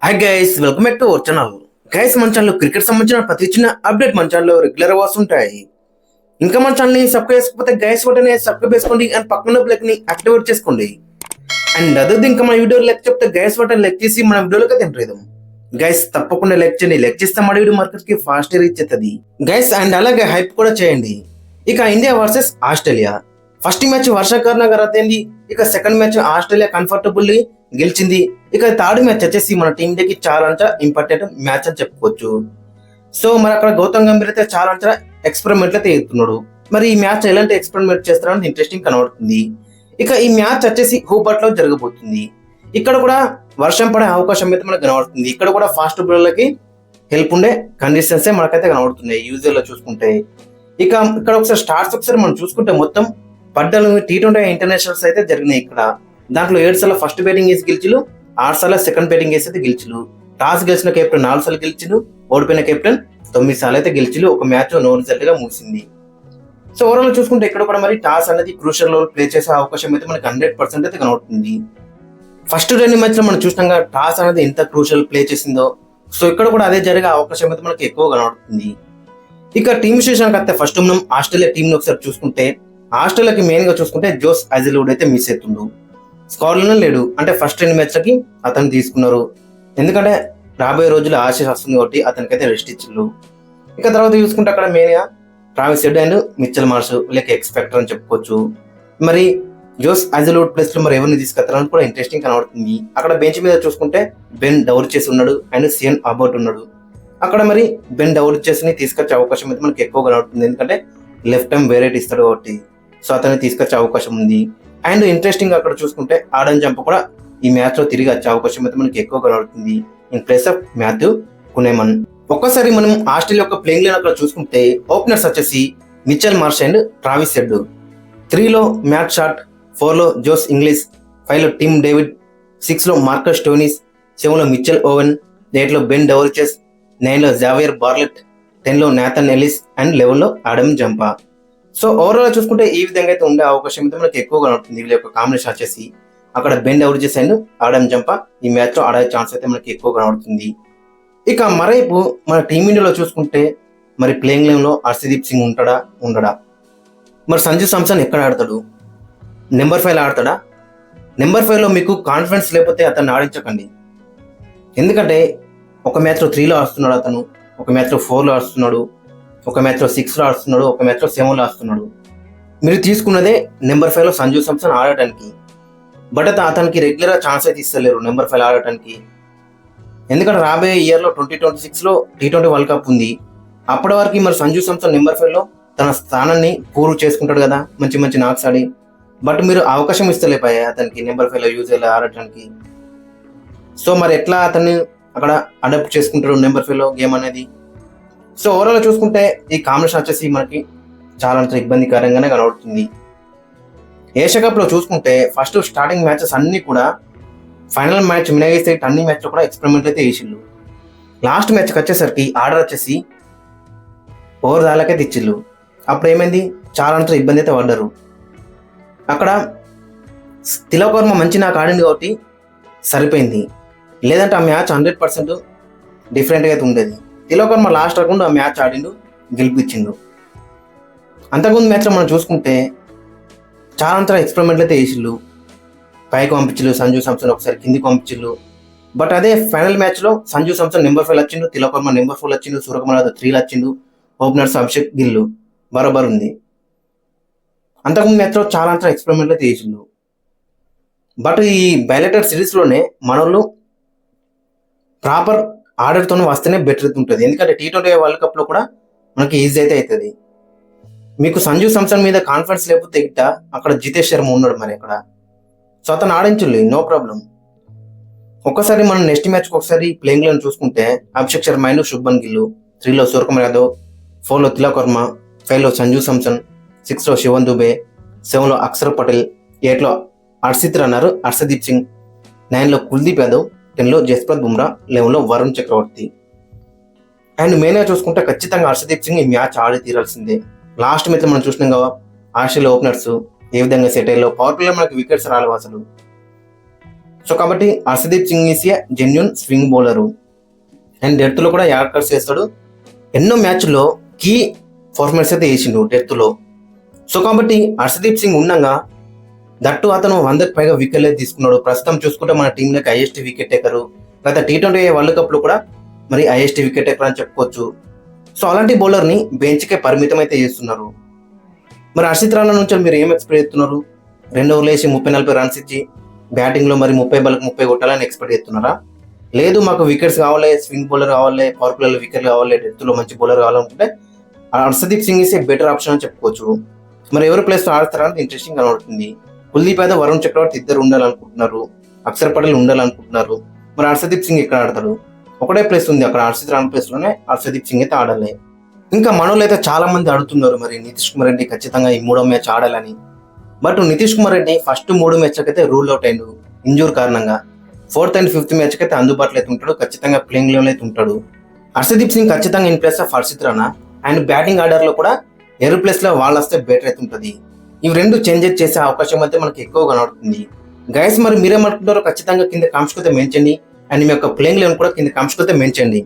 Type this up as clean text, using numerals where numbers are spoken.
Hi guys, welcome back to our channel. Guys, మన ఛానల్లో cricket సంబంధించిన ప్రతి చిన్న అప్డేట్ మన ఛానల్లో రెగ్యులర్ వస్తుంటాయి. ఇంకా మన ఛానల్ని సబ్స్క్రైబ్ చేసుకోకపోతే గైస్ వెంటనే సబ్స్క్రైబ్ చేసుకోండి అండ్ పక్కన బ్లెక్ ని యాక్టివేట్ చేసుకోండి. అండ్ అదే ఇంకా మన వీడియో లైక్ చెప్తే గైస్ వెంటనే లైక్ చేసి మన వీడియోలోకి తింటాం. గైస్ తప్పకుండా లైక్ చేయండి. లైక్ చేస్తే మన వీడియో మార్కెట్ కి ఫాస్ట్ రీచ్ అవుతుంది గైస్. అండ్ అలాగే హైప్ కూడా చేయండి. ఇక India versus Australia first match వర్షాకారణంగా రద్దయింది. ఇక సెకండ్ మ్యాచ్ ఆస్ట్రేలియా కంఫర్టబుల్లీ గెలిచింది. ఇక థర్డ్ మ్యాచ్ వచ్చేసి మన టీం డేకి చాలా ఇంపార్టెంట్ మ్యాచ్ అని చెప్పుకోవచ్చు. సో మరి అక్కడ గౌతమ్ గంభీర్ అయితే చాలా ఎక్స్పెరిమెంట్ అయితే ఎత్తున్నాడు. మరి ఈ మ్యాచ్ ఎలాంటి ఎక్స్పెరిమెంట్ చేస్తారని ఇంట్రెస్టింగ్ కనబడుతుంది. ఇక ఈ మ్యాచ్ వచ్చేసి హూబర్ట్ లో జరగబోతుంది. ఇక్కడ కూడా వర్షం పడే అవకాశం అయితే మనకు కనబడుతుంది. ఇక్కడ కూడా ఫాస్ట్ బౌలర్లకి హెల్ప్ ఉండే కండిషన్స్ మనకైతే కనబడుతున్నాయి యూజువల్ లో చూసుకుంటే. ఇక ఇక్కడ ఒకసారి స్టార్ట్స్ ఒకసారి మనం చూసుకుంటే మొత్తం 14 T20 ఇంటర్నేషనల్స్ అయితే జరిగినాయి. ఇక్కడ దాంట్లో 7 సార్లు ఫస్ట్ బ్యాటింగ్ వేసి గెలిచిలు, 6 సార్లు సెకండ్ బ్యాటింగ్ వేసి అయితే గెలిచిలు. టాస్ గెలిచిన కెప్టెన్ 4 సార్లు గెలిచిలు, ఓడిపోయిన కెప్టెన్ 9 సార్లు అయితే గెలిచిలు. ఒక మ్యాచ్ నో రిజల్ట్ గా ముగిసింది. సో ఓవరాల్ చూసుకుంటే ఇక్కడ కూడా మరి టాస్ అనేది క్రూషియల్ రోల్ ప్లే చేసే అవకాశం అయితే మనకి 100% అయితే కనబడుతుంది. ఫస్ట్ 2 మ్యాచ్ లో మనం చూసినాక టాస్ అనేది ఎంత క్రూషియల్ ప్లే చేసిందో, సో ఇక్కడ కూడా అదే జరిగే అవకాశం అయితే మనకి ఎక్కువ కనబడుతుంది. ఇక టీమ్ విశేషానికి వస్తే ఫస్ట్ మనం ఆస్ట్రేలియా టీం ఒకసారి చూసుకుంటే, ఆస్ట్రేలియాకి మెయిన్ గా చూసుకుంటే జోస్ హజల్వుడ్ అయితే మిస్ అవుతుండు. స్క్వాడ్ లోనే లేడు. అంటే ఫస్ట్ 2 మ్యాచ్లకి అతను తీసుకున్నారు. ఎందుకంటే రాబోయే రోజులు ఆశీస్ వస్తుంది కాబట్టి అతనికైతే రెస్ట్ ఇచ్చిండు. ఇక తర్వాత చూసుకుంటే అక్కడ మెయిన్ గా Travis head and Mitchell Marsh లేక ఎక్స్పెక్టర్ అని చెప్పుకోవచ్చు. మరి జోస్ హజల్వుడ్ ప్లేస్ లో మరి ఎవరిని తీసుకెళ్తారని కూడా ఇంట్రెస్టింగ్ కనబడుతుంది. అక్కడ బెంచ్ మీద చూసుకుంటే బెన్ డౌరిచెస్ ఉన్నాడు అండ్ సియన్ అబౌట్ ఉన్నాడు. అక్కడ మరి బెన్ డౌరిచెస్ ని తీసుకొచ్చే అవకాశం అయితే మనకి ఎక్కువ కనబడుతుంది. ఎందుకంటే లెఫ్ట్ టైం వేరేట్ ఇస్తాడు కాబట్టి, సో అతన్ని తీసుకొచ్చే అవకాశం ఉంది. అండ్ ఇంట్రెస్టింగ్ అక్కడ చూసుకుంటే ఆడన్ జంప్ కూడా ఈ మ్యాచ్ లో తిరిగి వచ్చే అవకాశం అయితే మనకి ఎక్కువ కనబడుతుంది ఇన్ ప్లేస్ ఆఫ్ మాథ్యూ కునేమన్. ఒక్కసారి మనం ఆస్ట్రేలియా యొక్క ప్లేయింగ్ లైన్ అక్కడ చూసుకుంటే ఓపెనర్స్ వచ్చేసి Mitchell Marsh and Travis head, 3 లో మ్యాట్ షాట్, 4 లో జోస్ ఇంగ్లీష్, 5 లో టిమ్ డేవిడ్, 6 లో మార్కస్ స్టోనిస్, 7 లో మిచెల్ ఓవెన్, 8 లో బెన్ డౌరిచెస్, 9 లో జావియర్ బార్లెట్, 10 లో నాథన్ ఎలిస్ అండ్ 11 లో ఆడమ్ జంపా. సో ఓవరాల్ చూసుకుంటే ఈ విధంగా అయితే ఉండే అవకాశం అయితే మనకి ఎక్కువగా ఉంటుంది. వీళ్ళ యొక్క కాంబినేషన్ వచ్చేసి అక్కడ బెన్ డౌరిచెస్ అండ్ ఆడమ్ జంపా ఈ మ్యాచ్ లో ఆడే ఛాన్స్ అయితే మనకి ఎక్కువ కనబడుతుంది. ఇక మరైపు మన టీమిండియాలో చూసుకుంటే మరి ప్లేయింగ్ లైన్ లో హర్షదీప్ సింగ్ ఉండడా? మరి సంజు సామ్సన్ ఎక్కడ ఆడతాడు? నెంబర్ 5 ఆడతాడా? నెంబర్ 5 లో మీకు కాన్ఫిడెన్స్ లేకపోతే అతన్ని ఆడించకండి. ఎందుకంటే ఒక మ్యాచ్ లో 3 లో ఆడుతున్నాడు అతను, ఒక మ్యాచ్ లో 4 లో ఆడుతున్నాడు, ఒక మ్యాచ్ లో 6 లో ఆడుతున్నాడు, ఒక మ్యాచ్ లో 7 లో ఆడుతున్నాడు. మీరు తీసుకున్నదే నెంబర్ 5 లో సంజు సామ్సన్ ఆడటానికి. బట్ అతనికి రెగ్యులర్ గా ఛాన్స్ అయితే ఇస్తలేరు నెంబర్ 5 ఆడటానికి. ఎందుకంటే రాబోయే ఇయర్ లో 2026 లో T20 వరల్డ్ కప్ ఉంది. అప్పటి వరకు మరి సంజు సామ్సన్ నెంబర్ 5 లో తన స్థానాన్ని పూర్వ్ చేసుకుంటాడు కదా మంచి మంచి నాక్స్ ఆడి. బట్ మీరు అవకాశం ఇస్తలేపాయా అతనికి నెంబర్ 5 లో యూజ్ ఆడటానికి. సో మరి ఎట్లా అతన్ని అక్కడ అడాప్ట్ చేసుకుంటాడు నెంబర్ 5 లో గేమ్ అనేది. సో ఓవరాల్ చూసుకుంటే ఈ కాంబినేషన్ వచ్చేసి మనకి చాలా ఇబ్బందికరంగానే కనబడుతుంది. ఏషియా కప్ లో చూసుకుంటే ఫస్ట్ స్టార్టింగ్ మ్యాచెస్ అన్ని కూడా ఫైనల్ మ్యాచ్ మినగేస్తే అన్ని మ్యాచ్ లో కూడా ఎక్స్పెరిమెంట్ అయితే వేసిళ్ళు. లాస్ట్ మ్యాచ్కి వచ్చేసరికి ఆర్డర్ వచ్చేసి ఓవర్ దాలకే తెచ్చిళ్ళు. అప్పుడు ఏమైంది, చాలా ఇబ్బంది అయితే పడ్డారు. అక్కడ తిలక్ వర్మ మంచి నాకు ఆడింది కాబట్టి సరిపోయింది. లేదంటే ఆ మ్యాచ్ 100% డిఫరెంట్గా అయితే ఉండేది. తిలక్ వర్మ లాస్ట్ రౌండ్ ఆ మ్యాచ్ ఆడిండు, గెలిపించిండు. అంతకుముందు మ్యాచ్లో మనం చూసుకుంటే చాలా ఎక్స్పెరిమెంట్లు అయితే వేసిళ్ళు. పైకి పంపించిళ్ళు సంజు సామ్సన్, ఒకసారి కిందికి పంపించిళ్ళు. బట్ అదే ఫైనల్ మ్యాచ్లో సంజు సామ్సన్ నెంబర్ 5 వచ్చిండు, తిలక్ వర్మ నెంబర్ 4 వచ్చిండు, సూర్యకుమార్ యాదవ్ 3 వచ్చిండు, ఓపెనర్స్ అభిషేక్ గిల్లు బరోబర్ ఉంది. అంతకుముందు మ్యాచ్లో చాలా ఎక్స్పెరిమెంట్లు అయితే వేసిళ్ళు. బట్ ఈ బైలేటర్ సిరీస్లోనే మనోళ్ళు ప్రాపర్ ఆర్డర్తో వస్తేనే బెటర్ ఉంటుంది. ఎందుకంటే T20 వరల్డ్ కప్ లో కూడా మనకి ఈజీ అయితే అవుతుంది. మీకు సంజు సామ్సన్ మీద కాన్ఫిడెన్స్ లేకపోతే ఇట్ట అక్కడ జితేష్ శర్మ ఉన్నాడు మరి అక్కడ, సో అతను ఆడించులే నో ప్రాబ్లం. ఒక్కసారి మనం నెక్స్ట్ మ్యాచ్కి ఒకసారి ప్లేయింగ్ లైన్ చూసుకుంటే అభిషేక్ శర్మ అండ్ శుభ్మన్ గిల్, 3 లో సూర్యకుమార్ యాదవ్, 4 లో తిలక్ వర్మ, 5 లో సంజు సామ్సన్, 6 లో శివన్ దుబే, 7 లో అక్షర్ పటేల్, 8 లో హర్షదీప్ సింగ్, 9 లో కుల్దీప్ యాదవ్, 10 లో జస్ప్రీత్ బుమ్రా, 11 లో వరుణ్ చక్రవర్తి. అండ్ మెయిన్గా చూసుకుంటే ఖచ్చితంగా హర్షదీప్ సింగ్ ఈ మ్యాచ్ ఆడి తీరాల్సిందే. లాస్ట్ మ్యాచ్ మనం చూసినాం కదా ఆస్ట్రేలియా ఓపెనర్స్ ఏ విధంగా సెట్ అయ్యాలో, పవర్ ప్లేలో మనకి వికెట్స్ రాలేవు అసలు. సో కాబట్టి Harshdeep Singh is a genuine swing bowler and death లో కూడా యార్కర్స్ వేస్తాడు. ఎన్నో మ్యాచ్ల్లో కీ పర్ఫార్మెన్స్ అయితే వేసిండు డెత్ లో. సో కాబట్టి హర్షదీప్ సింగ్ ఉండగా దట్టు అతను 100కి పైగా వికెట్లే తీసుకున్నాడు. ప్రస్తుతం చూసుకుంటే మన టీంలోకి హైయెస్ట్ వికెట్ టేకరు. గత T20 వరల్డ్ కప్ లో కూడా మరి హైయెస్ట్ వికెట్ టేకర్ అని చెప్పుకోవచ్చు. సో అలాంటి బౌలర్ ని బెంచ్ కే పరిమితం అయితే చేస్తున్నారు. మరి హర్షిత్ రాణా నుంచి మీరు ఏం ఎక్స్పెక్ట్ చేస్తున్నారు? 2 ఓవర్లు వేసి 30-40 రన్స్ ఇచ్చి బ్యాటింగ్ లో మరి 30 బాల్కి 30 కొట్టాలని ఎక్స్పెక్ట్ చేస్తున్నారా? లేదు మాకు వికెట్స్ కావాలి, స్వింగ్ బౌలర్ కావాలి, పవర్ ప్లేలో వికెట్ కావాలి, డెత్ లో మంచి బౌలర్ కావాలనుకుంటే Harshdeep Singh is a better option అని చెప్పుకోవచ్చు. మరి ఎవరు ప్లేస్ లో ఆడతారని ఇంట్రెస్టింగ్ కనబడుతుంది. కుల్దీప్ యాదవ్, వరుణ్ చక్రవర్తి ఇద్దరు ఉండాలనుకుంటున్నారు, అక్షర్ పటేల్ ఉండాలనుకుంటున్నారు. మరి హర్షదీప్ సింగ్ ఎక్కడ ఆడతాడు? ఒకటే ప్లేస్ ఉంది అక్కడ, హర్షిత్ రాణా ప్లేస్ లోనే హర్షదీప్ సింగ్ అయితే ఆడాలి. ఇంకా మనోళ్ళు అయితే చాలా మంది అడుగుతున్నారు మరి నితీష్ కుమార్ రెడ్డి ఖచ్చితంగా ఈ 3వ మ్యాచ్ ఆడాలని. బట్ నితీష్ కుమార్ రెడ్డి ఫస్ట్ 3 మ్యాచ్లకి అయితే రూల్ అవుట్ అయ్యిండు ఇంజూర్ కారణంగా. 4th and 5th మ్యాచ్ కి అయితే అందుబాటులో అయితే ఉంటాడు, ఖచ్చితంగా ప్లేయింగ్ లెవెల్ అయితే ఉంటాడు. హర్షదీప్ సింగ్ ఖచ్చితంగా in place of Harshit Rana and batting order లో కూడా ఎవరి ప్లేస్ లో వాళ్ళు వస్తే బెటర్ అయితే ఉంటుంది. ఇవి 2 చేంజెస్ చేసే అవకాశం అయితే మనకి ఎక్కువ కనబడుతుంది. గైస్ మరి మీరేమనుకుంటారో ఖచ్చితంగా కింద కామెంట్స్ అయితే మెన్షన్ చేయండి అండ్ మీ యొక్క ప్లేయింగ్ లెవెల్ కూడా కింద కామెంట్స్ అయితే మెన్షన్ చేయండి.